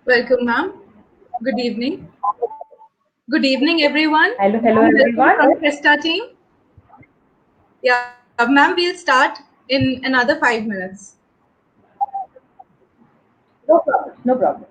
Welcome, ma'am. Good evening. Good evening, everyone. Hello, Welcome everyone. from Krista team. Yeah, ma'am, we'll start in another 5 minutes. No problem. No problem.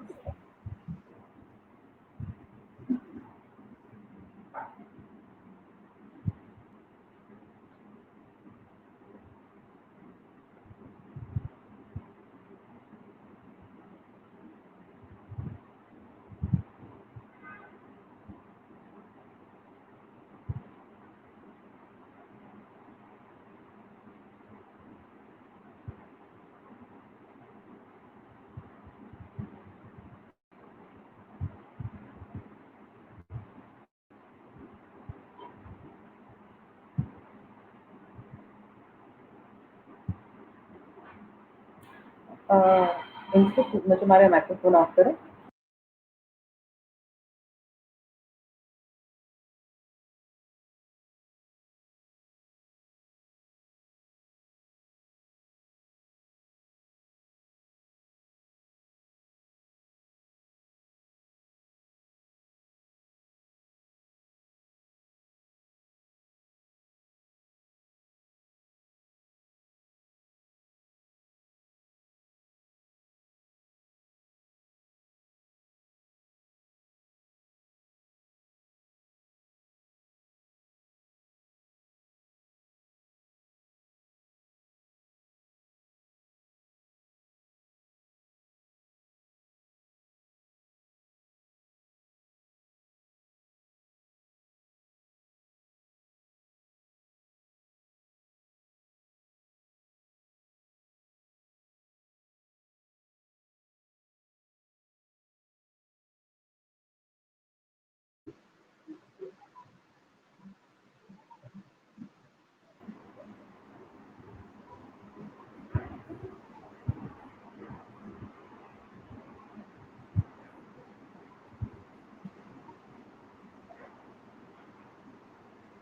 Institute में तुम्हारे microphone of करो.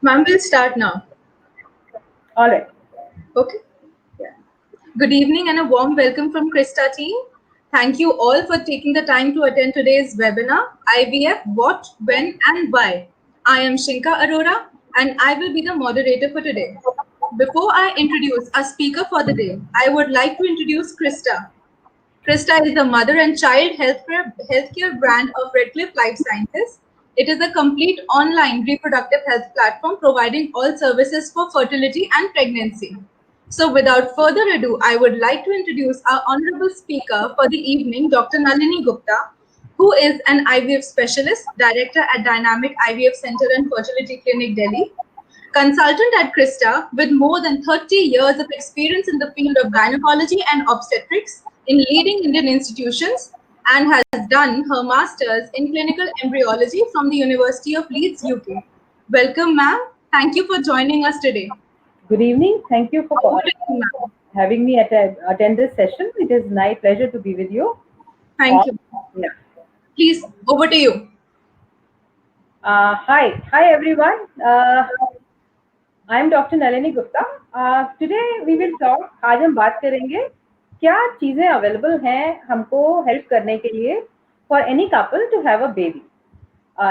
Ma'am, we'll start now. All right. Okay. Yeah. Good evening and a warm welcome from Krista team. Thank you all for taking the time to attend today's webinar, IVF, What, When and Why. I am Shinka Arora and I will be the moderator for today. Before I introduce our speaker for the day, I would like to introduce Krista. Krista is the mother and child healthcare brand of Redcliffe Life Sciences. It is a complete online reproductive health platform providing all services for fertility and pregnancy. So, without further ado, I would like to introduce our honorable speaker for the evening, Dr. Nalini Gupta, who is an IVF specialist, director at Dynamic IVF Center and Fertility Clinic, Delhi, consultant at Krista with more than 30 years of experience in the field of gynecology and obstetrics in leading Indian institutions, and has done her master's in clinical embryology from the University of Leeds, UK. Welcome, ma'am. Thank you for joining us today. Good evening. Thank you for Over to you, ma'am. having me attend this session. It is my pleasure to be with you. Thank All. you. Yeah. Please, over to you. Hi, everyone. I am Dr. Nalini Gupta. Today we will talk. आज हम बात करेंगे क्या चीजें available हैं हमको help करने के लिए for any couple to have a baby.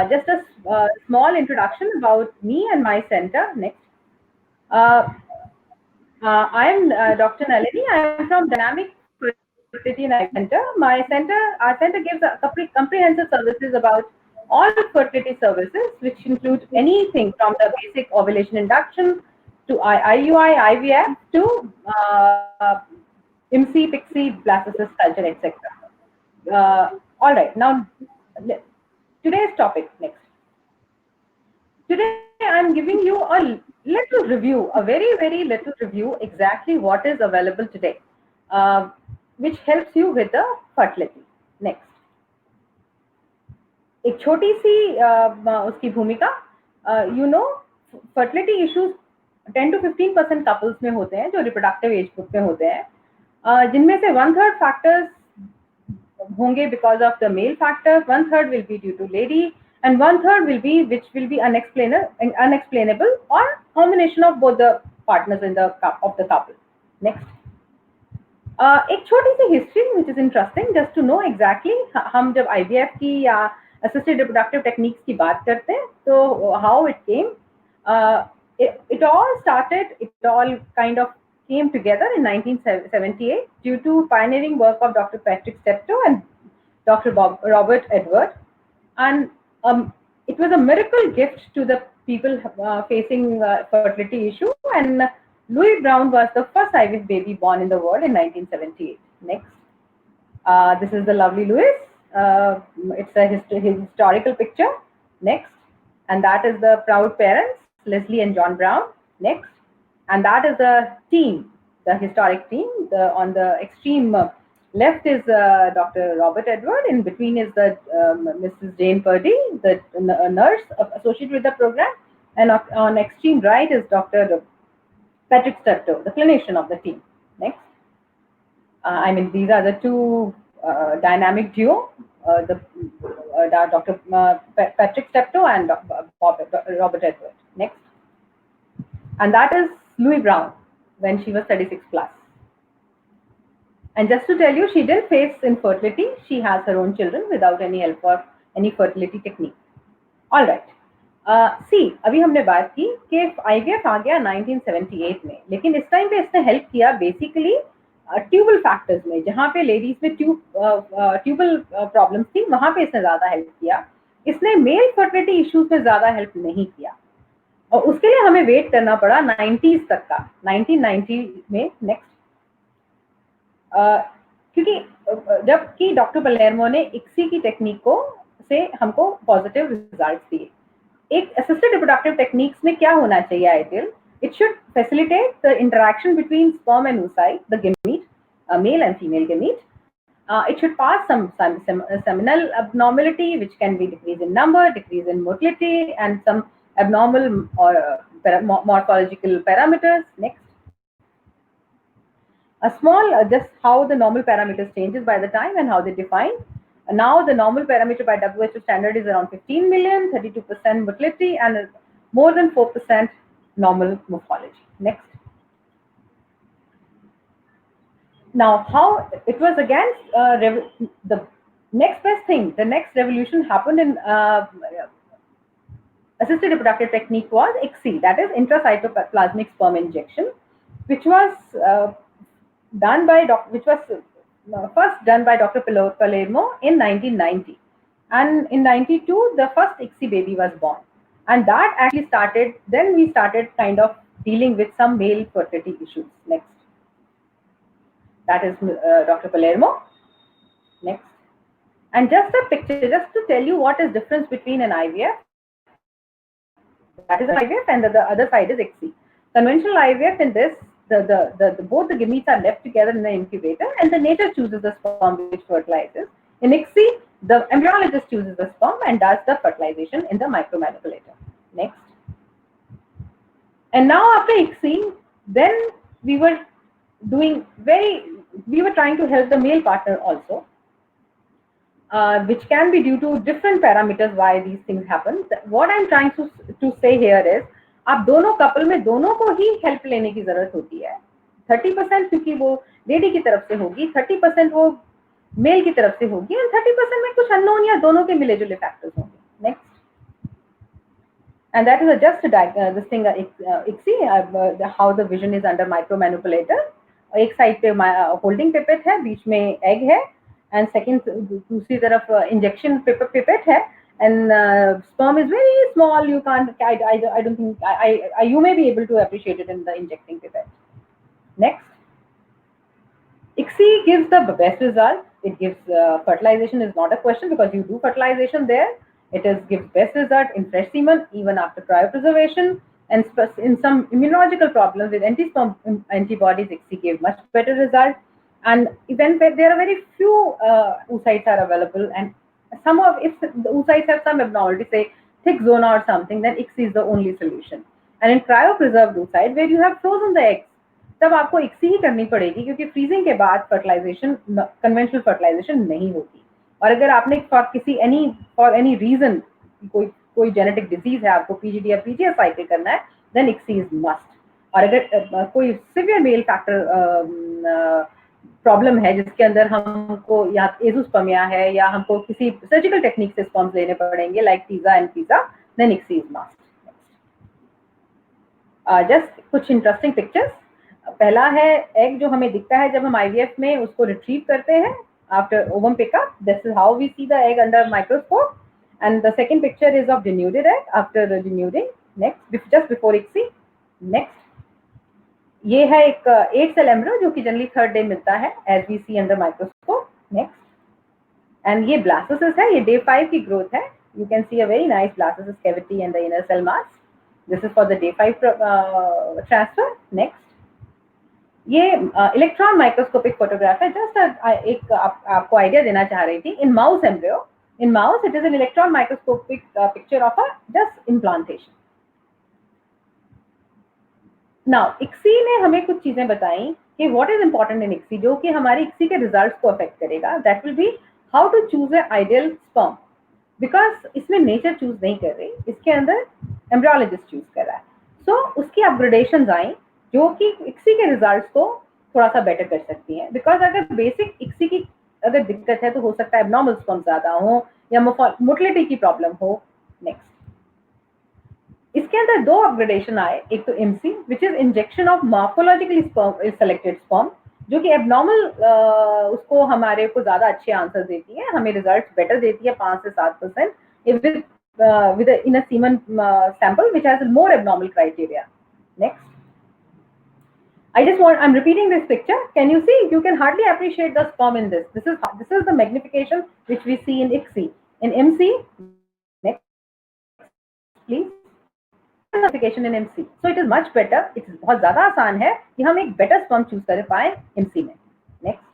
Just a small introduction about me and my center. Next. Uh, I am Dr. Nalini. I am from Dynamic Fertility and IVF Center. Our center gives a comprehensive services about all fertility services, which include anything from the basic ovulation induction to IUI, IVF to IMSI, PIXI, blastocyst culture, etc. All right, now today's topic next. Today I'm giving you a little review, a very little review, exactly what is available today, which helps you with the fertility. Next. एक छोटी सी उसकी भूमिका, fertility issues 10 to 15% couples में होते हैं जो reproductive age group में होते हैं, जिनमें से 1/3 factors होंगे because of the male factor, 1/3 will be due to lady, and 1/3 which will be unexplainable or combination of both the partners of the couple. Next. एक छोटी सी history which is interesting just to know exactly हम जब IVF की या assisted reproductive techniques की बात करते हैं तो how it came it all kind of came together in 1978 due to pioneering work of Dr. Patrick Steptoe and Dr. Robert Edward, and it was a miracle gift to the people facing fertility issue, and Louis Brown was the first IVF baby born in the world in 1978. Next. This is the lovely Louis. It's his historical picture. Next. And that is the proud parents, Leslie and John Brown. Next. And that is the team, the historic team. On the extreme left is Dr. Robert Edward. In between is the Mrs. Jane Purdy, the nurse associated with the program. And on extreme right is Dr. Patrick Steptoe, the clinician of the team. Next. I mean, these are the two dynamic duo, Dr. Patrick Steptoe and Robert Edward. Next. And that is Louis Brown when she was 36 plus. And just to tell you, she didn't face infertility. She has her own children without any help or any fertility technique. All right. सी अभी हमने बात की कि IVF आ गया 1978 में, लेकिन इस time पे इसने हेल्प किया बेसिकली ट्यूबल फैक्टर्स में, जहाँ पे लेडीज में ट्यूबल प्रॉब्लम्स थी वहां पे इसने ज्यादा हेल्प किया. इसने मेल फर्टिलिटी इश्यूज में ज्यादा हेल्प नहीं किया और उसके लिए हमें वेट करना पड़ा 90s तक का, 1990 में. नेक्स्ट. क्योंकि जबकि डॉक्टर पलेर्मो ने ICSI की टेक्निक से हमको पॉजिटिव रिजल्ट दिए. एक असिस्टेड रिप्रोडक्टिव टेक्निक्स में क्या होना चाहिए ideal? It should facilitate the interaction between sperm and oocyte, the gamete, male and female gamete. It should pass some seminal abnormality, which can be decrease in number, decrease in motility, and some abnormal or morphological parameters. Next. A small, just how the normal parameters changes by the time and how they define. Now the normal parameter by WHO standard is around 15 million, 32% motility, and more than 4% normal morphology. Next. Now, how it was again the next best thing, the next revolution happened in assisted reproductive technique was ICSI, that is intracytoplasmic sperm injection, which was done by first done by Dr. Palermo in 1990, and in 92 the first ICSI baby was born, and that actually started. Then we started kind of dealing with some male fertility issues. Next. That is Dr. Palermo. Next. And just a picture, just to tell you what is difference between an IVF. That is an IVF, and the other side is ICSI. Conventional IVF, in this, both the gametes are left together in the incubator, and the nature chooses the sperm which fertilizes. In ICSI, the embryologist chooses the sperm and does the fertilization in the micromanipulator. Next. And now after ICSI, then we were trying to help the male partner also, which can be due to different parameters why these things happen. What I'm trying to say here is, आप दोनों couple में दोनों को ही help लेने की जरूरत होती है. 30% क्योंकि वो लेडी की तरफ से होगी, 30% वो मेल की तरफ से होगी, और 30% में कुछ अननोन या दोनों के मिले जुले फैक्टर्स होंगे. Next. And that is just this thing ICSI, how the vision is under micromanipulator. एक साइड पे होल्डिंग पिपेट है, बीच में एग है, एंड सेकंड दूसरी तरफ इंजेक्शन पिपेट है, and sperm is very small. You can't. I don't think. You may be able to appreciate it in the injecting pipette. Next. ICSI gives the best result. It gives fertilization is not a question because you do fertilization there. It gives best result in fresh semen even after cryopreservation, and in some immunological problems with anti-sperm antibodies, ICSI gave much better result. And even there are very few oocytes are available, and if the oocytes have some abnormality, say thick zona or something, then ICSI is the only solution. And in cryopreserved oocyte, where you have frozen the eggs, तब आपको ICSI ही करनी पड़ेगी, क्योंकि freezing के बाद fertilisation, conventional fertilisation नहीं होती. और अगर आपने फॉर एनी रीजन कोई जेनेटिक डिजीज है, आपको PGD या PGS साइकिल करना है, देन ICSI इज मस्ट. और अगर कोई सिवियर मेल फैक्टर प्रॉब्लम है जिसके अंदर हमको या एजोस्पर्मिया है या हमको किसी सर्जिकल टेक्निक से स्पर्म्स लेने पड़ेंगे like TESA and TESA, then ICSI is must. Just कुछ इंटरेस्टिंग पिक्चर्स। पहला है एग जो हमें दिखता है जब हम IVF में उसको रिट्रीव करते हैं after ovum pickup, this is how we see the egg under microscope, and the second picture is of denuded egg आफ्टर denuding, next just before ICSI। Next ये है एक 8 सेल एम्ब्रियो जो कि जनरली 3rd डे मिलता है as we see under microscope. Next and ये blastocyst है, ये डे 5 की ग्रोथ है। You can see a very nice blastocyst cavity and the inner cell mass, this is for the day 5 transfer. Next ये electron microscopic photograph है, just एक आपको idea देना चाह रही थी। In mouse embryo, in mouse it is an electron microscopic picture of a just implantation. Now ICSI ने हमें कुछ चीजें बताई कि what is important in ICSI, जो कि हमारी ICSI के रिजल्ट्स को अफेक्ट करेगा। That will be how to choose a ideal sperm, because इसमें नेचर चूज नहीं कर रही, इसके अंदर एम्ब्रियोलॉजिस्ट चूज कर रहा है। सो उसकी अपग्रेडेशंस आई जो कि ICSI के रिजल्ट्स को थोड़ा सा बेटर कर सकती हैं। बिकॉज अगर बेसिक ICSI की अगर दिक्कत है तो हो सकता है एब्नॉर्मल स्पर्म ज्यादा हो या मोटिलिटी की प्रॉब्लम हो। नेक्स्ट इसके अंदर 2 अपग्रेडेशन आए, एक तो IMSI which is injection of morphologically selected sperm, जो कि एब्नॉर्मल उसको हमारे को ज्यादा अच्छे आंसर देती है, हमें रिजल्ट बेटर देती है 5 से 7% with in a semen sample which has more abnormal criteria. Next, I'm repeating this picture. Can you see? You can hardly appreciate the sperm in this. This is the magnification which we see in ICSI. In IMSI, next, please. Magnification in IMSI. So it is much better. It is बहुत ज़्यादा आसान है कि हम एक better sperm choose कर पाएं IMSI में. Next.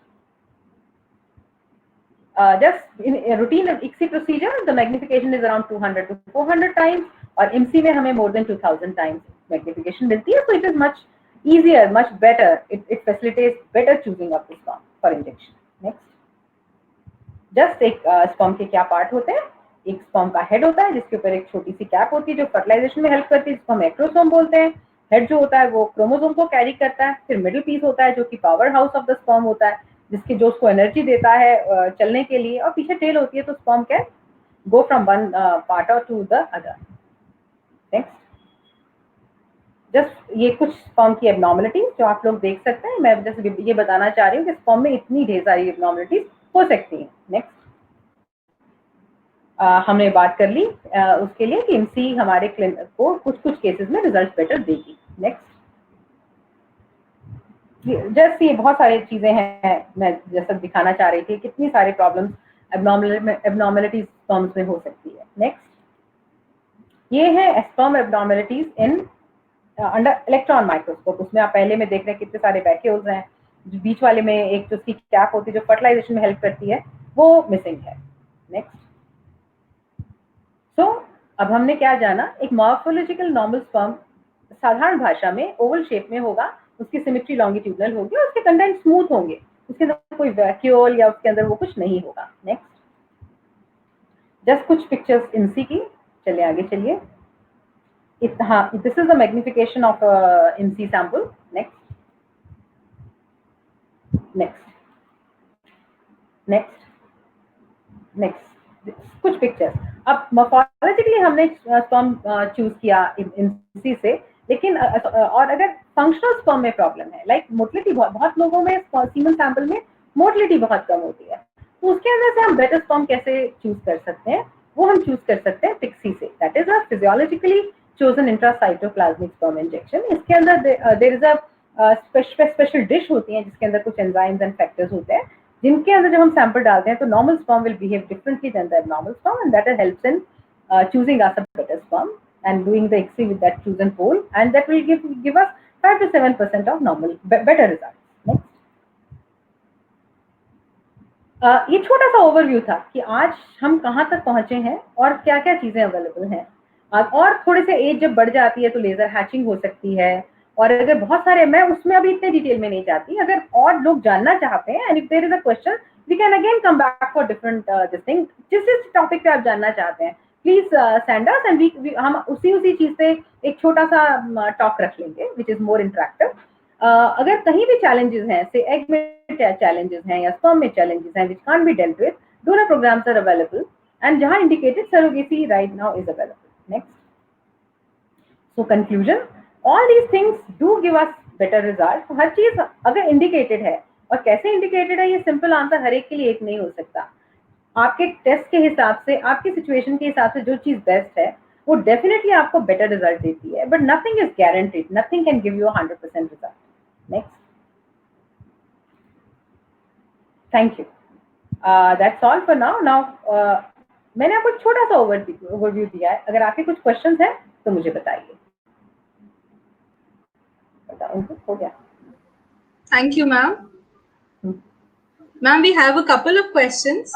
Just in a routine ICSI procedure, the magnification is around 200 to 400 times, और IMSI में हमें more than 2000 times magnification मिलती है, so it is much easier, much better. It facilitates better choosing of the sperm for injection. Next, just एक sperm के क्या part होते हैं? एक sperm का head होता है जिसके ऊपर एक छोटी सी कैप होती है जो fertilization में help करती है, जिसको हम एक्रोसोम बोलते हैं। हेड जो होता है वो क्रोमोसोम को कैरी करता है। फिर मिडिल पीस होता है जो कि power house of the sperm होता है, जिसके जो उसको एनर्जी देता है चलने के लिए, और पीछे टेल होती है, तो sperm can go from one part और to the other. Next, just ये कुछ स्पर्म की एबनॉर्मलिटीज जो आप लोग देख सकते हैं। मैं जस्ट ये बताना चाह रही हूँ कि स्पर्म में इतनी ढेर सारी एबनॉर्मलिटीज हो सकती हैं। नेक्स्ट, हमने बात कर ली उसके लिए कि IMSI हमारे क्लिनिक को कुछ केसेस में रिजल्ट बेटर देगी। नेक्स्ट, जस्ट ये बहुत सारी चीजें हैं, मैं जैसा दिखाना चाह रही थी कितनी सारे प्रॉब्लम्स एबनॉर्मलिटीज स्पर्म्स में हो सकती है। नेक्स्ट, ये है sperm abnormalities in under electron microscope. उसमें आप पहले में देख रहे हैं कितने सारे वैक्यूल्स हैं, बीच वाले में एक जो उसकी कैप होती है जो फर्टिलाइजेशन में हेल्प करती है वो मिसिंग है। नेक्स्ट, तो अब हमने क्या जाना, एक मॉर्फोलॉजिकल नॉर्मल स्पर्म साधारण भाषा में ओवल शेप में होगा, उसकी सिमेट्री लॉन्गिट्यूडनल होगी और उसके कंटेंट स्मूथ होंगे, उसके अंदर कोई वैक्यूल या उसके अंदर वो कुछ नहीं होगा। नेक्स्ट, जस्ट कुछ पिक्चर्स IMSI की, चलिए आगे चलिए। हाँ, this is the magnification of IMSI sample. Next, next, next, next, कुछ पिक्चर्स। अब मॉर्फोलॉजिकली हमने स्पर्म चूज किया IMSI से, लेकिन और अगर फंक्शनल स्पर्म में प्रॉब्लम है, लाइक मोटिलिटी बहुत लोगों में सीमन सैंपल में मोटिलिटी बहुत कम होती है, तो उसके अंदर से हम बेटर स्पर्म कैसे चूज कर सकते हैं, वो हम चूज कर सकते हैं ICSI से। That is a physiologically chosen intracytoplasmic sperm injection. इसके अंदर there is a special dish होती है जिसके अंदर कुछ एंजाइम्स एंड फैक्टर्स होते हैं, जिनके अंदर जब हम सैंपल डालते हैं तो normal sperm will behave differently than the abnormal sperm, and that helps in choosing us a better sperm and doing the ICSI with that chosen pool, and that will give us 5 to 7% of normal better results. Next, ये छोटा सा overview था कि आज हम कहाँ तक पहुंचे हैं और क्या क्या चीजें अवेलेबल हैं। और थोड़े से एज जब बढ़ जाती है तो लेजर हैचिंग हो सकती है, और अगर बहुत सारे, मैं उसमें अभी इतने डिटेल में नहीं जाती, अगर और लोग जानना चाहते हैं and if there is a question we can again come back for different this thing. जिस टॉपिक पे आप जानना चाहते हैं प्लीज सेंड अस, एंड हम उसी चीज पे एक छोटा सा टॉक रख लेंगे विच इज मोर इंटरेक्टिव। अगर कहीं भी चैलेंजेस हैं, से एग में challenges हैं या sperm में challenges हैं which can't be dealt with, donor programs are available and जहाँ indicated surrogacy right now is available. Next. So conclusion, all these things do give us better result. हर चीज अगर indicated है, और कैसे indicated है ये simple answer हर एक के लिए एक नहीं हो सकता. आपके टेस्ट के हिसाब से, आपकी सिचुएशन के हिसाब से जो चीज बेस्ट है वो डेफिनेटली आपको बेटर रिजल्ट देती है, but nothing is guaranteed, nothing can give you 100% result. Next. Thank you. That's all for now. मैंने आपको छोटा सा ओवरव्यू दिया है. अगर आपके कुछ क्वेश्चंस हैं तो मुझे बताइए. बताओ, हो गया. Thank you, ma'am. Ma'am, we have a couple of questions.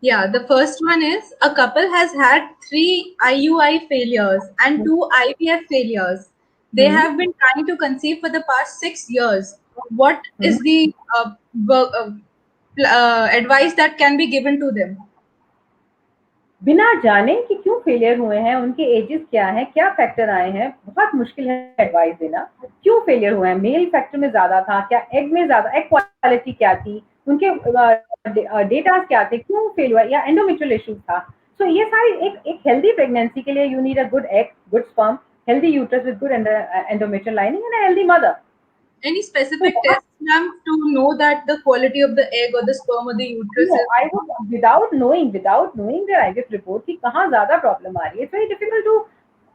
Yeah, the first one is, a couple has had 3 IUI failures and 2 IVF failures. They have been trying to conceive for the past 6 years. What is the advice that can be given to them? बिना जाने कि क्यों failure हुए हैं, उनके edges क्या है, क्या फैक्टर आए हैं, बहुत मुश्किल है एडवाइस देना. क्यों फेलियर हुए हैं, मेल फैक्टर में ज्यादा था क्या, एग में ज्यादा, एग क्वालिटी क्या थी, उनके डेटा क्या थे, क्यों फेल हुआ, या एंडोमेट्रियल इश्यूज था. सो ये सारी एक हेल्दी प्रेगनेंसी के लिए you need a good egg, good sperm, healthy uterus with good endometrial lining and a healthy mother. Any specific tests, ma'am, to know that the quality of the egg or the sperm or the uterus No, is? I would, without knowing their IVF report कि कहाँ ज्यादा problem आ रही है, it's very difficult to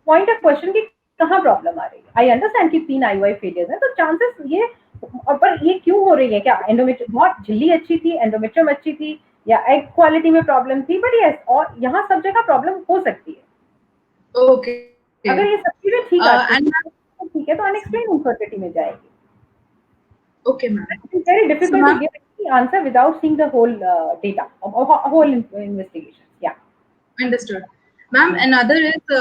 point a question कि कहाँ problem आ रही है. I understand कि 3 IUI failures हैं, तो चांसेस ये, पर ये क्यों हो रही है, क्या एंडोमेट्रियम बहुत झिल्ली अच्छी थी, एंडोमेट्रियम अच्छी थी, या एग क्वालिटी में प्रॉब्लम थी, बट यस, और यहाँ सब जगह प्रॉब्लम हो सकती है. Okay. अगर ये सब चीजें ठीक है, ठीक है, तो अनएक्सप्लेन इनफर्टिलिटी में जाएगी. Okay, ma'am. It's very difficult to give the answer without seeing the whole data, whole investigation. Yeah. Understood. Ma'am, another is,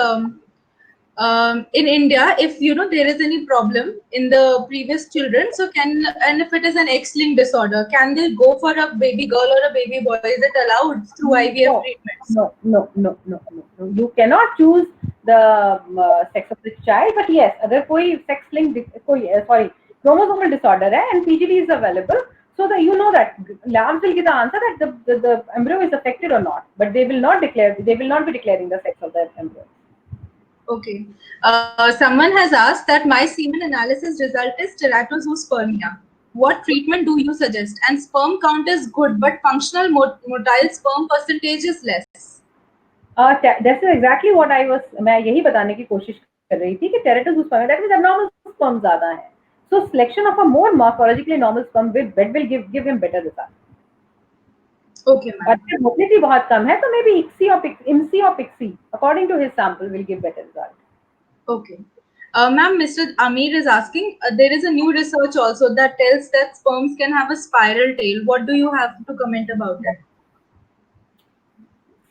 in India, if there is any problem in the previous children, so and if it is an X-linked disorder, can they go for a baby girl or a baby boy? Is it allowed through IVF treatments? No. You cannot choose the sex of the child, but yes, अगर कोई sex-linked, chromosomal disorder है and PGD is available, so that you know that labs will give the answer that the embryo is affected or not, but they will not be declaring the sex of the embryo. Okay. Someone has asked that my semen analysis result is teratozoospermia. What treatment do you suggest? And sperm count is good, but functional motile sperm percentage is less. That's exactly what मैं यही बताने की कोशिश कर रही थी कि teratozoospermia, that means abnormal sperm ज्यादा है. So selection of a more morphologically normal sperm will give him better result. Okay, ma'am. But motility बहुत कम है, तो maybe IMSI or PIXI, according to his sample, will give better result. Okay. Ma'am, Mr. Amir is asking, there is a new research also that tells that sperms can have a spiral tail. What do you have to comment about it?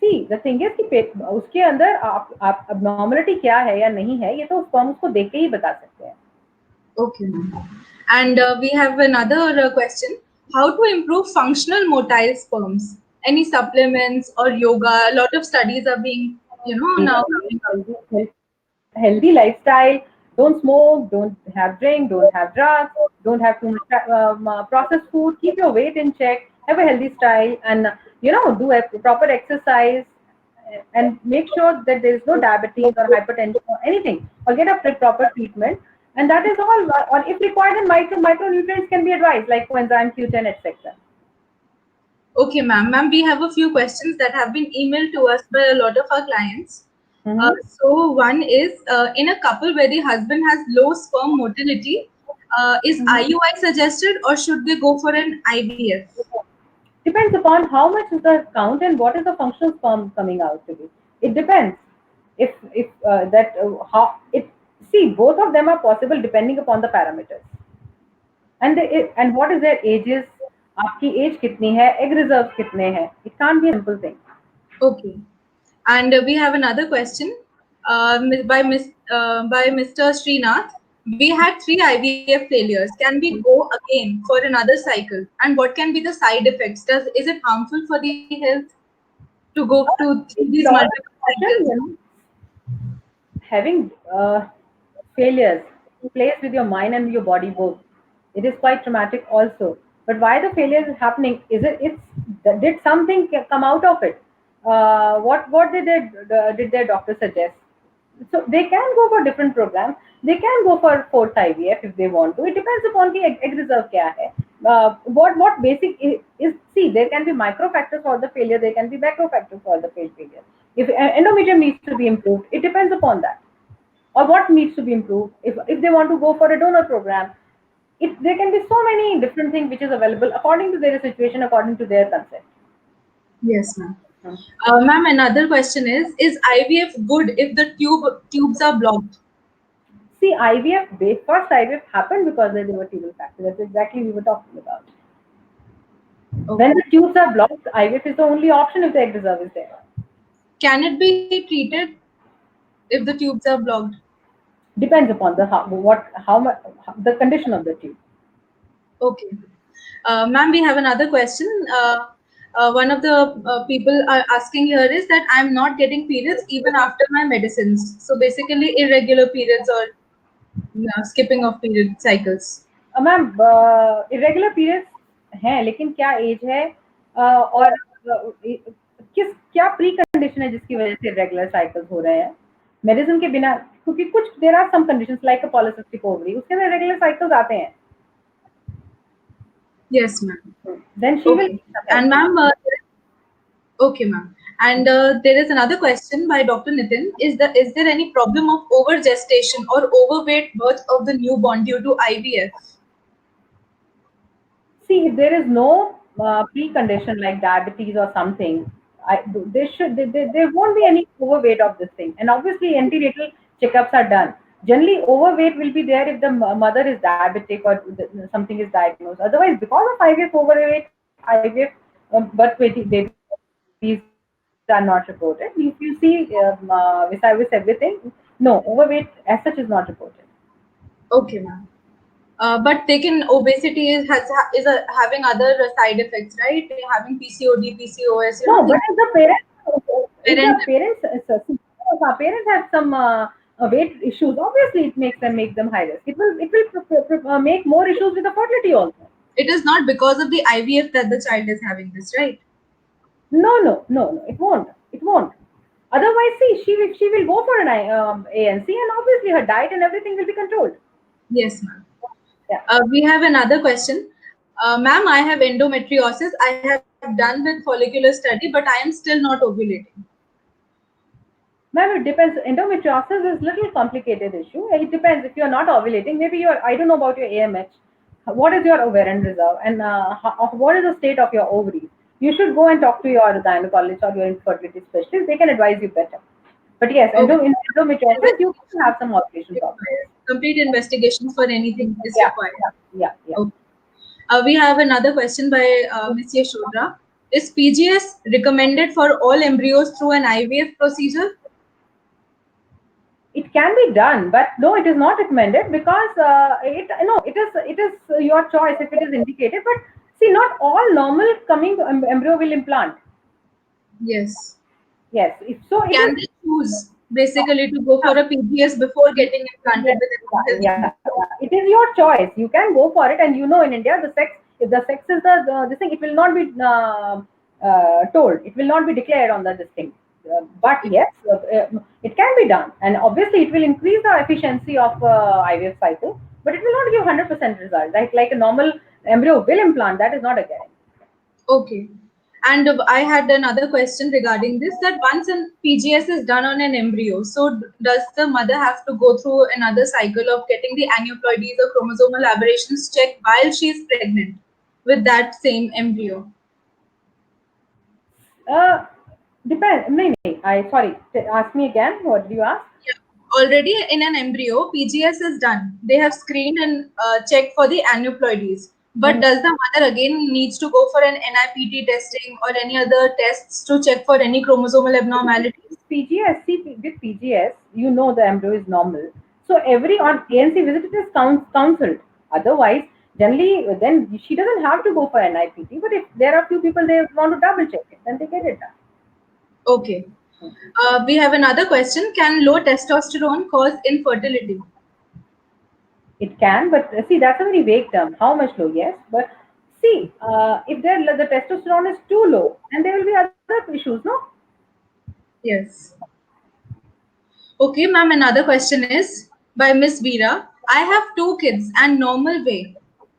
See, the thing is कि उसके अंदर आप abnormality क्या है या नहीं है, ये तो sperms को देख के ही बता सकते हैं. Okay. And we have another question. How to improve functional motile sperms? Any supplements or yoga? A lot of studies are being, now coming out. Healthy lifestyle. Don't smoke. Don't have drink. Don't have drugs. Don't have too much processed food. Keep your weight in check. Have a healthy style, and do a proper exercise, and make sure that there is no diabetes or hypertension or anything, or get a proper treatment. And that is all. Or if required, then micronutrients can be advised, like coenzyme Q10, etc. Okay, ma'am. Ma'am, we have a few questions that have been emailed to us by a lot of our clients. So one is, in a couple where the husband has low sperm motility, is IUI suggested, or should they go for an IVF? Depends upon how much is the count and what is the functional sperm coming out to be. It depends. See, both of them are possible depending upon the parameters. And what is their ages? आपकी as कितनी है, egg reserves कितने हैं? It can't be a simple thing. Okay. And we have another question by Mr. Srinath. We had 3 IVF failures. Can we go again for another cycle? And what can be the side effects? Is it harmful for the health to go to these multiple cycles? Having failures plays with your mind and your body both. It is quite traumatic also. But why the failure is happening? Is did something come out of it? What did their doctor suggest? So they can go for different programs. They can go for fourth IVF if they want to. It depends upon the egg reserve kya hai. What basic is, see, there can be micro factors for the failure. There can be macro factors for the failure. If endometrium needs to be improved, it depends upon that. Or what needs to be improved. If they want to go for a donor program, there can be so many different things which is available according to their situation, according to their consent. Yes, ma'am. Hmm. Ma'am, another question is IVF good if the tubes are blocked? See, first IVF happened because there were tubal factor. That's exactly we were talking about. Okay. When the tubes are blocked, IVF is the only option if the egg reserve is there. Can it be treated if the tubes are blocked? Depends upon how much the condition of the tube. Okay. Ma'am, we have another question. One of the people are asking here is that I'm not getting periods even after my medicines. So basically irregular periods or skipping of period cycles. Ma'am irregular periods हैं, लेकिन क्या as है और क्या pre condition है जिसकी वजह से रेगुलर साइकिल्स हो रहे हैं मेडिसिन के बिना, क्योंकि कुछ there are some conditions like a polycystic ovary, उसके अंदर रेगुलर साइकिल्स आते हैं. Yes, ma'am. Then she will. Okay. And ma'am, okay, ma'am. And there is another question by Dr. Nitin. Is there any problem of overgestation or overweight birth of the newborn due to IVF? See, if there is no precondition like diabetes or something, there won't be any overweight of this thing. And obviously, antenatal checkups are done. Generally, overweight will be there if the mother is diabetic or something is diagnosed. Otherwise, because of IVF overweight, IVF babies are not reported. If you see vis-a-vis everything, no, overweight as such is not reported. Okay, ma'am. But obesity is having other side effects, right? Having PCOD, PCOS. No, but if the Parent- parents have some weight issues, obviously it makes them high risk. It will make more issues with the fertility also. It is not because of the IVF that the child is having this, right? No, it won't. It won't. Otherwise, see, she will go for an ANC, and obviously her diet and everything will be controlled. Yes, ma'am. Yeah. We have another question. Ma'am, I have endometriosis. I have done with follicular study, but I am still not ovulating. Ma'am, it depends. Endometriosis is a little complicated issue. It depends. If you're not ovulating, maybe I don't know about your AMH. What is your ovarian reserve and what is the state of your ovaries? You should go and talk to your gynecologist or your infertility specialist. They can advise you better. But yes, Okay. in endometriosis, you can have some ovulation problems. Complete investigation for anything is required. Yeah. Okay. We have another question by Ms. Yashodra. Is PGS recommended for all embryos through an IVF procedure? It can be done, but no, it is not recommended because it is your choice if it is indicated. But see, not all normal coming embryo will implant. Yes. Yes. Can they choose basically to go for a PGS before getting implanted with it? Yeah. It is your choice. You can go for it, and in India, if the sex is this thing, it will not be told. It will not be declared on this thing. But yes, it can be done, and obviously it will increase the efficiency of IVF cycle, but it will not give 100% result. Like a normal embryo will implant, that is not a guarantee. Okay. And I had another question regarding this, that once a PGS is done on an embryo, so does the mother have to go through another cycle of getting the aneuploidies or chromosomal aberrations checked while she is pregnant with that same embryo? Depends. Sorry. Ask me again. What did you ask? Yeah. Already in an embryo, PGS is done. They have screened and checked for the aneuploidies. But does the mother again needs to go for an NIPT testing or any other tests to check for any chromosomal abnormalities? PGS, with PGS, the embryo is normal. So every on ANC visit it is counseled. Otherwise, generally, then she doesn't have to go for NIPT. But if there are few people they want to double check it, then they get it done. Okay. We have another question. Can low testosterone cause infertility? It can, but see, that's a very vague term. How much low? Yes, but see, if the testosterone is too low, and there will be other issues, no? Yes. Okay, ma'am, another question is by Miss Veera. I have two kids and normal way,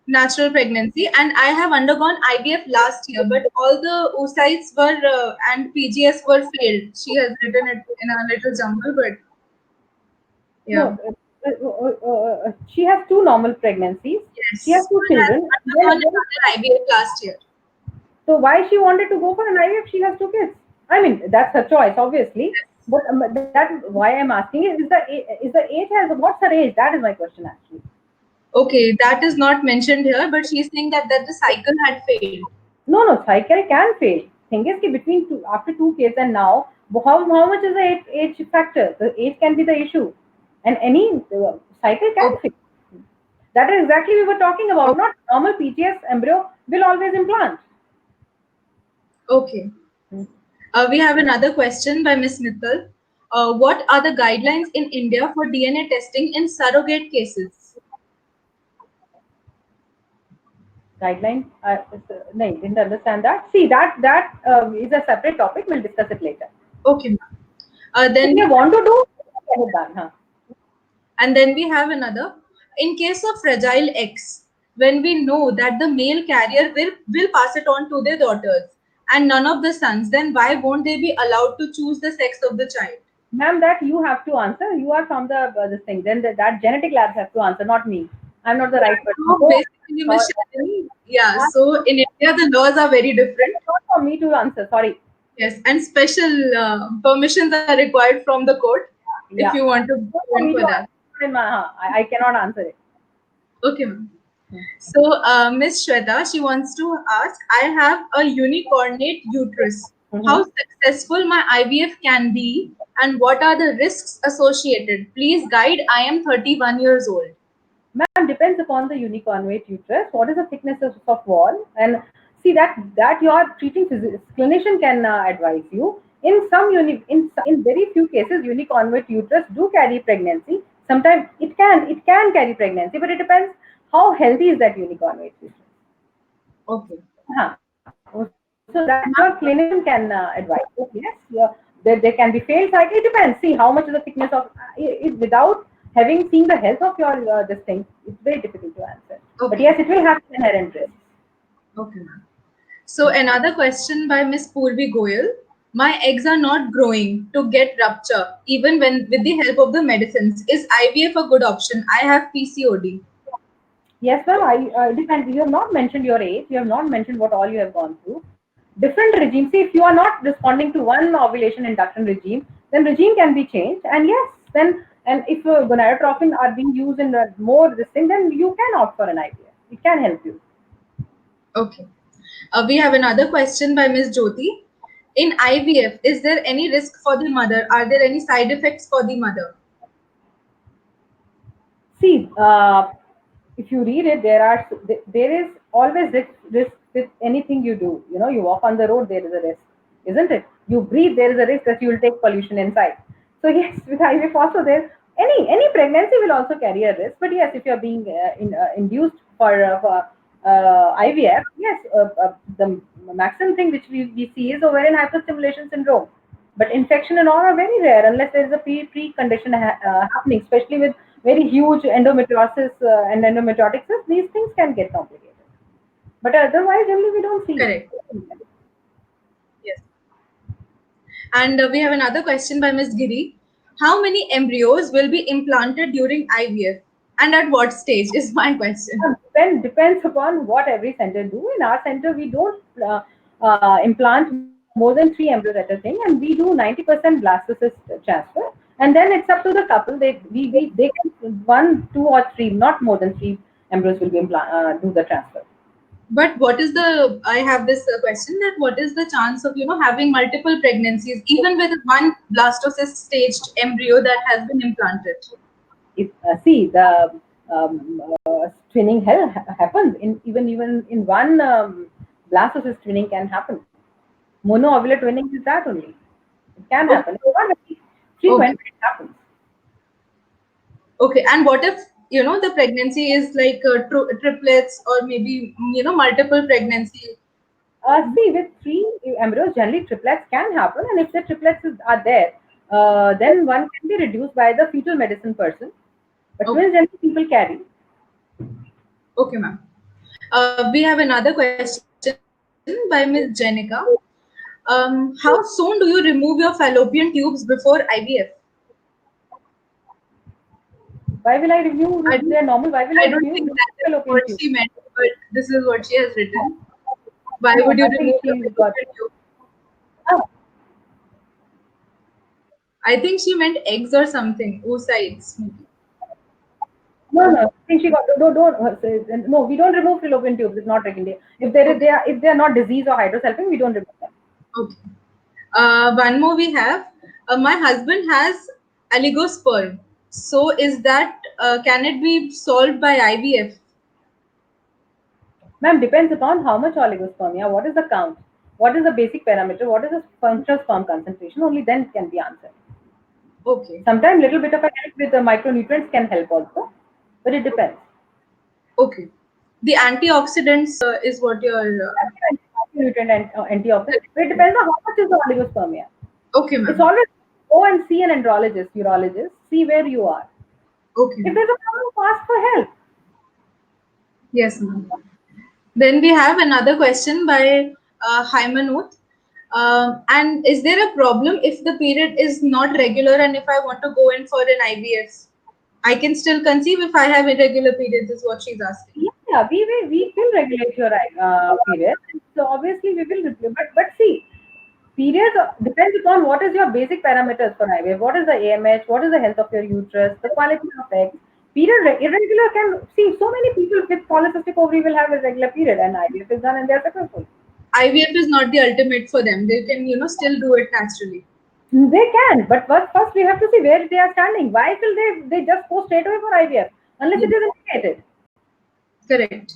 natural pregnancy, and I have undergone IVF last year, but all the oocytes were and PGS were failed. She has written it in a little jumble, but yeah. No, she has two normal pregnancies. She has Yes, two but has children. undergone another IVF last year. So why she wanted to go for an IVF? She has two kids. I mean, that's her choice, obviously. But that why I'm asking is the age has what's her age? That is my question actually. Okay, that is not mentioned here, but she's saying that the cycle had failed. No, cycle can fail. Thing is, कि between two after two kids and now, how much is the age factor? The age can be the issue, and any cycle can Okay. fail. That is exactly we were talking about. Okay. Not normal PGS embryo will always implant. Okay. We have another question by Miss Mittal. What are the guidelines in India for DNA testing in surrogate cases? Guideline. No, didn't understand that. See, that is a separate topic. We'll discuss it later. Okay, ma'am. If Then we you want to do, get it done. Huh? and then we have another. In case of fragile X, when we know that the male carrier will pass it on to their daughters and none of the sons, then why won't they be allowed to choose the sex of the child? Ma'am, that you have to answer. You are from the this thing. Then that genetic labs have to answer, not me. I'm not the Yeah, right person. so So, basically, Ms. Shalini, yeah, so in India, the laws are very different. it's not for me to answer. Sorry. Yes, and special permissions are required from the court if Yeah, you want to it's not go for in me for to that. answer. I cannot answer it. Okay, ma'am. So, Miss Shweta, she wants to ask, I have a unicornate uterus. Mm-hmm. How successful my IVF can be and what are the risks associated? Please guide. I am 31 years old. Ma'am, depends upon the uniconvate uterus. What is the thickness of wall? And see that your treating clinician can advise you. In in very few cases, uniconvate uterus do carry pregnancy. Sometimes it can carry pregnancy, but it depends how healthy is that uniconvate uterus. Okay. So that your clinician can advise. So yes, there can be failed cycle. It depends. See how much is the thickness of without having seen the health of your this thing. It's very difficult to answer. But Okay. yes, it will have inherent risks. Okay, ma'am. So another question by Miss Purvi Goyal. My eggs are not growing to get rupture, even when with the help of the medicines. Is IVF a good option? I have PCOD. Yes, ma'am. I depend. You have not mentioned your age. You have not mentioned what all you have gone through. Different regimes. See, if you are not responding to one ovulation induction regime, then regime can be changed. And yes, then and if gonadotropin are being used in more this thing, then you can opt for an IVF. It can help you. Okay. We have another question by Miss Jyoti. In IVF, is there any risk for the mother? Are there any side effects for the mother? See, if you read it, there is always risk with anything you do. You know, you walk on the road, there is a risk, isn't it? You breathe, there is a risk that you will take pollution inside. So yes, with IVF also there any pregnancy will also carry a risk. But yes, if you are being induced for IVF, yes, the maximum thing which we see is ovarian hyperstimulation syndrome. But infection and all are very rare unless there is a precondition happening, especially with very huge endometriosis and endometriotic cysts. These things can get complicated. But otherwise, generally, we don't see. Correct. Yes. And we have another question by Miss Giri. How many embryos will be implanted during IVF? And at what stage is my question. Depends upon what every center do. In our center, we don't implant more than 3 embryos at a thing, and we do 90% blastocyst transfer. And then it's up to the couple. They can one, two, or three, not more than 3 embryos will be do the transfer. But what is the, I have this question that what is the chance of, having multiple pregnancies, even with one blastocyst staged embryo that has been implanted? If see the twinning happens in even in one blastocyst twinning can happen. Monoovular twinning is that only. It can Okay. happen. It's not very Okay. frequent, but it happens. Okay. And what if the pregnancy is like triplets or maybe multiple pregnancy. See, with 3 embryos, generally triplets can happen, and if the are there, then one can be reduced by the fetal medicine person. But Okay. twins generally people carry. Okay, ma'am. We have another question by Ms. Jenica. How soon do you remove your fallopian tubes before IVF? Why will I review I if don't, they're normal? Why will I I don't remove think the that is fallopian what tube? she meant, but this is what she has written. Why No, would you I think remove the she's got. fallopian tube? Oh, I think she meant eggs or something. Oocytes. no. I think she got. No. We don't remove fallopian tubes. It's not recommended. If there is, Okay. they are not disease or hydrocephalus, we don't remove them. Okay. One more we have. My husband has oligosperm. So is that can it be solved by IVF? Ma'am, depends upon how much oligospermia, what is the count, what is the basic parameter, what is the functional sperm concentration. Only then it can be answered. Okay. Sometimes little bit of a help with the micronutrients can help also, but it depends. Okay. The antioxidants is what you're. Nutrient and antioxidant. But it depends on how much is the oligospermia. Okay, It's ma'am. always go and see an andrologist, urologist, see where you are. Okay, If ma'am. there's a problem, ask for help. Yes, ma'am. Then we have another question by Haimanut. And is there a problem if the period is not regular and if I want to go in for an IVF? I can still conceive if I have irregular periods, is what she's asking. Yeah, we will regulate your period. So obviously we will, but see, periods depends upon what is your basic parameters for IVF. What is the AMH? What is the health of your uterus? The quality of eggs. Irregular can see so many people with polycystic ovary will have irregular period and IVF is done and they are successful. IVF is not the ultimate for them. They can, still do it naturally. They can, but first we have to see where they are standing. Why will they just go straight away for IVF unless it Yes, is indicated? correct.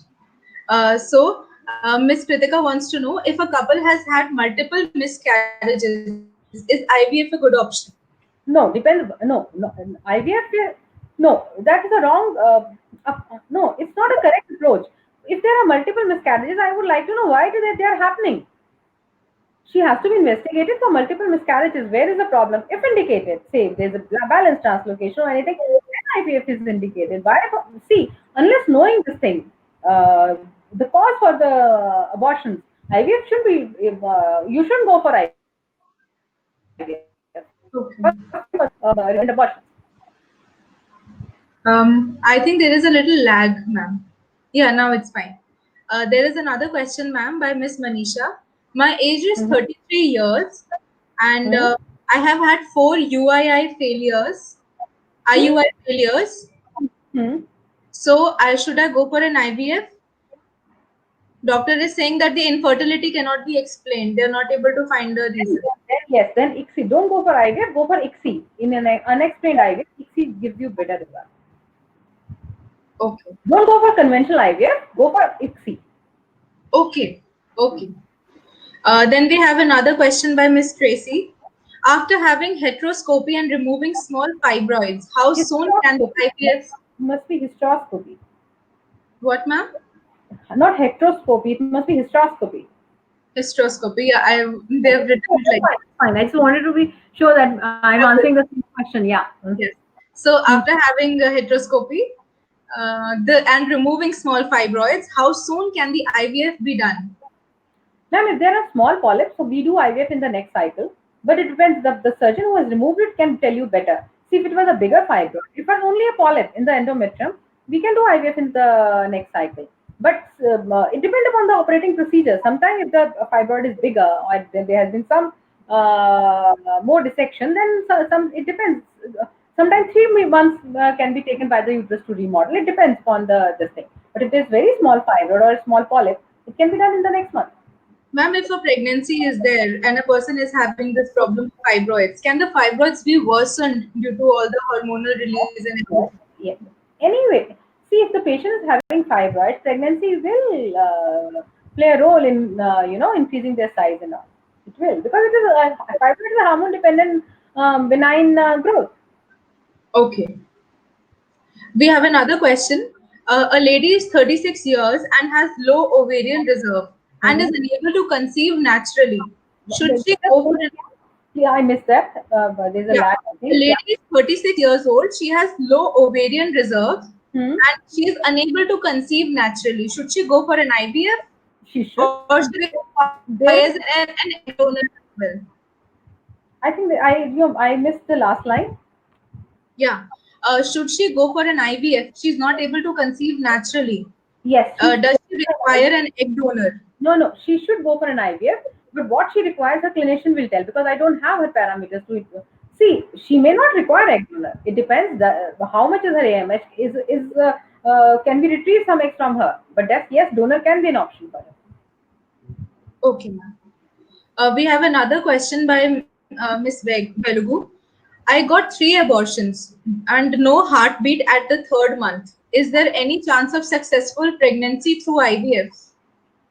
Miss Kritika wants to know if a couple has had multiple miscarriages, is IVF a good option? No, depends. No. IVF. No, that is a wrong. No, it's not a correct approach. If there are multiple miscarriages, I would like to know why they are happening. She has to be investigated for multiple miscarriages. Where is the problem? If indicated, say if there's a balance translocation or anything, then IVF is indicated. Why? See, unless knowing this thing, the cause for the abortions, IVF should be. You shouldn't go for IVF. Okay. And abortion. I think there is a little lag, ma'am. Yeah, now it's fine. There is another question, ma'am, by Miss Manisha. My age is Mm-hmm. 33 years and Mm-hmm. I have had 4 UII failures, IUI failures. Hmm. So should I go for an IVF? Doctor is saying that the infertility cannot be explained. They're not able to find a reason. Then ICSI. Don't go for IVF, go for ICSI. In an unexplained IVF, ICSI gives you better results. Okay. Don't go for conventional IVF, go for ICSI. Okay. Okay. Then we have another question by Miss Tracy. After having heteroscopy and removing small fibroids, how soon can the Hysteroscopy. IVF? Must be hysteroscopy. What, ma'am? Not heteroscopy, it must be hysteroscopy. Hysteroscopy. Yeah, they have written it like that. Fine. I just wanted to be sure that I'm answering the same question. Yeah. Yes. So after having a heteroscopy, and removing small fibroids, how soon can the IVF be done? Ma'am, if there are small polyps, so we do IVF in the next cycle. But it depends. The surgeon who has removed it can tell you better. See, if it was a bigger fibroid, if it was only a polyp in the endometrium, we can do IVF in the next cycle. But it depends upon the operating procedure. Sometimes if the fibroid is bigger or there has been some more dissection, then some it depends. Sometimes 3 months can be taken by the uterus to remodel. It depends upon the this thing. But if there's very small fibroid or a small polyp, it can be done in the next month. Ma'am, if a pregnancy is there and a person is having this problem with fibroids, can the fibroids be worsened due to all the hormonal release and Yes, everything? yes. Anyway, see if the patient is having fibroids, pregnancy will play a role in increasing their size and all. It will because it is fibroid is a hormone dependent benign growth. Okay. We have another question. A lady is 36 years and has low ovarian reserve and is unable to conceive naturally. Should she Just go say for it an again. Yeah, I missed that. But there's a yeah? lag, I The think. Yeah. lady is 36 years old. She has low ovarian reserve Hmm. and she is unable to conceive naturally. Should she go for an IVF She should. or she requires There, an egg donor as well? I think I missed the last line. Yeah. Should she go for an IVF? She's not able to conceive naturally. Yes, she should Does go she for an require IVF. an egg donor? No, she should go for an IVF. But what she requires, her clinician will tell because I don't have her parameters to see. She may not require egg donor. It depends how much is her AMH. Can we retrieve some eggs from her? But that's yes, donor can be an option for her. Okay, ma'am. We have another question by Miss Velugu. I got 3 abortions and no heartbeat at the third month. Is there any chance of successful pregnancy through IVF?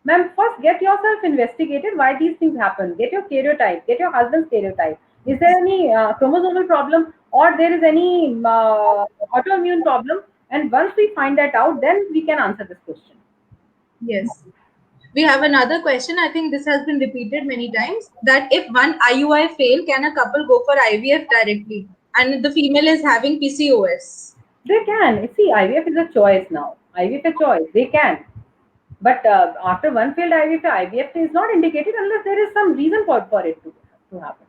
Ma'am, first get yourself investigated why these things happen. Get your karyotype, get your husband's karyotype. Is there any chromosomal problem or there is any autoimmune problem? And once we find that out, then we can answer this question. Yes. We have another question. I think this has been repeated many times that if one IUI fail, can a couple go for IVF directly? And the female is having PCOS. They can. See, IVF is a choice now. IVF is a choice. They can. But after one failed IVF, IVF is not indicated unless there is some reason for it to happen.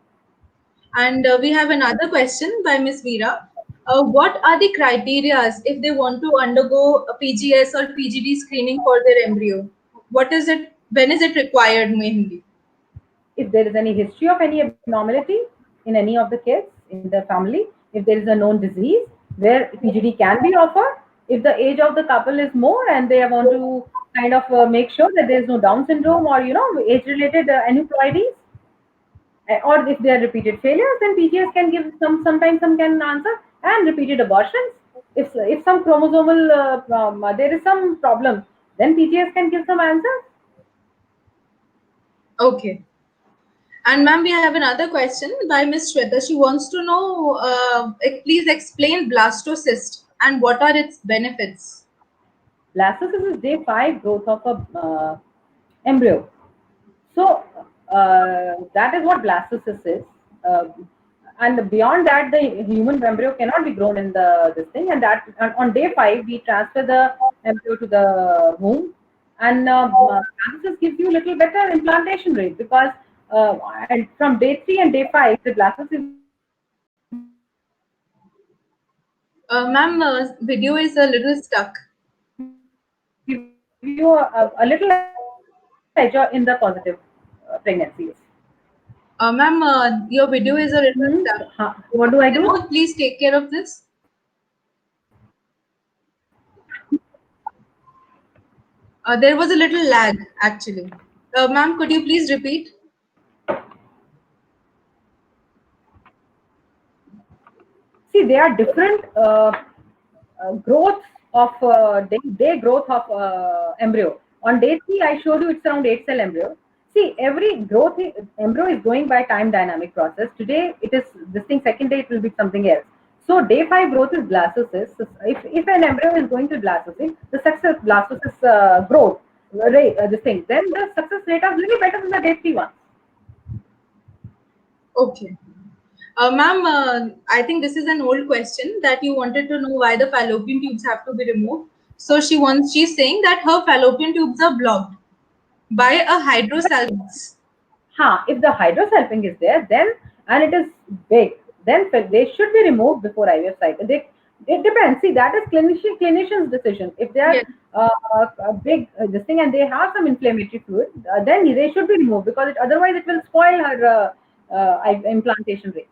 And we have another question by Miss Veera. What are the criteria if they want to undergo a PGS or PGD screening for their embryo? What is it? When is it required mainly? If there is any history of any abnormality in any of the kids in the family, if there is a known disease where PGD can be offered, if the age of the couple is more and they want to kind of make sure that there is no Down syndrome or age-related aneuploidies, or if they are repeated failures, then PGS can give sometimes some can answer, and repeated abortions. If some chromosomal there is some problem, then PGS can give some answers. Okay. And ma'am, we have another question by Miss Shweta. She wants to know, please explain blastocyst and what are its benefits? Blastocyst is day 5 growth of a embryo. So that is what blastocyst is. Uh, and beyond that, the human embryo cannot be grown in the this thing. And on day 5, we transfer the embryo to the womb, and blastocyst gives you a little better implantation rate because and from day 3 and day 5, the blastocyst Ma'am, video is a little stuck. give you a little edge in the positive pregnancies. Ma'am, your video is a little stuck. What do I do? Remote, please take care of this. There was a little lag actually. Ma'am, could you please repeat? See, they are different growth of day growth of embryo. On day 3, I showed you it's around 8 cell embryo. See, every embryo is going by time dynamic process. Today it is this thing. Second day it will be something else. So day 5 growth is blastocyst. So if an embryo is going to blastocyst, the success blastocyst growth rate, this thing, then the success rate is little better than the day 3 one. Okay. Ma'am, I think this is an old question that you wanted to know why the fallopian tubes have to be removed. So she's saying that her fallopian tubes are blocked by a hydrosalpinx. If the hydrosalpinx is there, then and it is big, then they should be removed before IVF cycle. It depends. See, that is clinician's decision. If they are Yes. a big this thing and they have some inflammatory fluid, then they should be removed because otherwise it will spoil her implantation rate.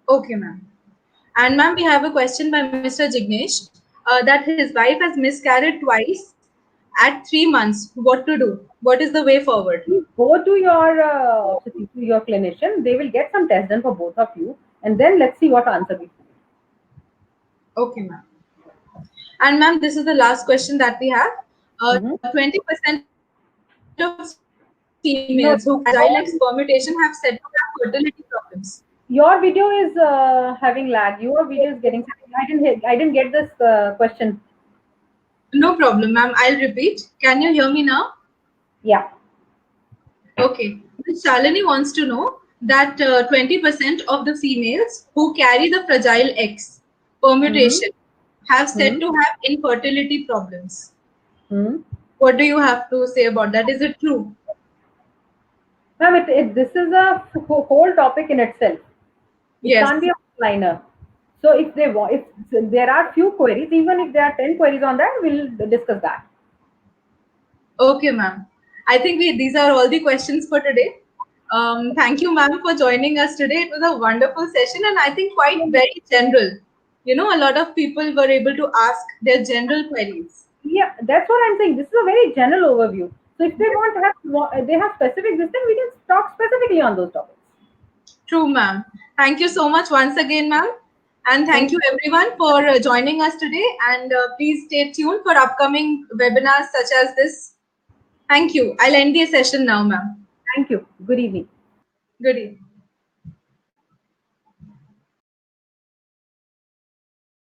Okay, ma'am. And ma'am, we have a question by Mr. Jignesh that his wife has miscarried twice at 3 months. What to do? What is the way forward? Please go to your clinician. They will get some tests done for both of you, and then let's see what answer we find. Okay, ma'am. And ma'am, this is the last question that we have. 20% of females who No, Xylex permutation have said to have fertility problems. Your video is having lag. Your video is getting. I didn't get this question. No problem, ma'am. I'll repeat. Can you hear me now? Yeah. Okay. Ms. Shalini wants to know that 20% of the females who carry the fragile X Mm-hmm. permutation have said Mm-hmm. to have infertility problems. Mm-hmm. What do you have to say about that? Is it true? Ma'am, this is a whole topic in itself. It Yes. can't be a liner. So if there are few queries, even if there are 10 queries on that, we'll discuss that. Okay, ma'am. I think these are all the questions for today. Thank you, ma'am, for joining us today. It was a wonderful session and I think quite very general. A lot of people were able to ask their general queries. Yeah, that's what I'm saying. This is a very general overview. So if they they have specific this, then we can talk specifically on those topics. True, ma'am. Thank you so much once again, ma'am. And thank Thank you you. everyone for joining us today. And please stay tuned for upcoming webinars such as this. Thank you. I'll end the session now, ma'am. Thank you. Good evening. Good evening.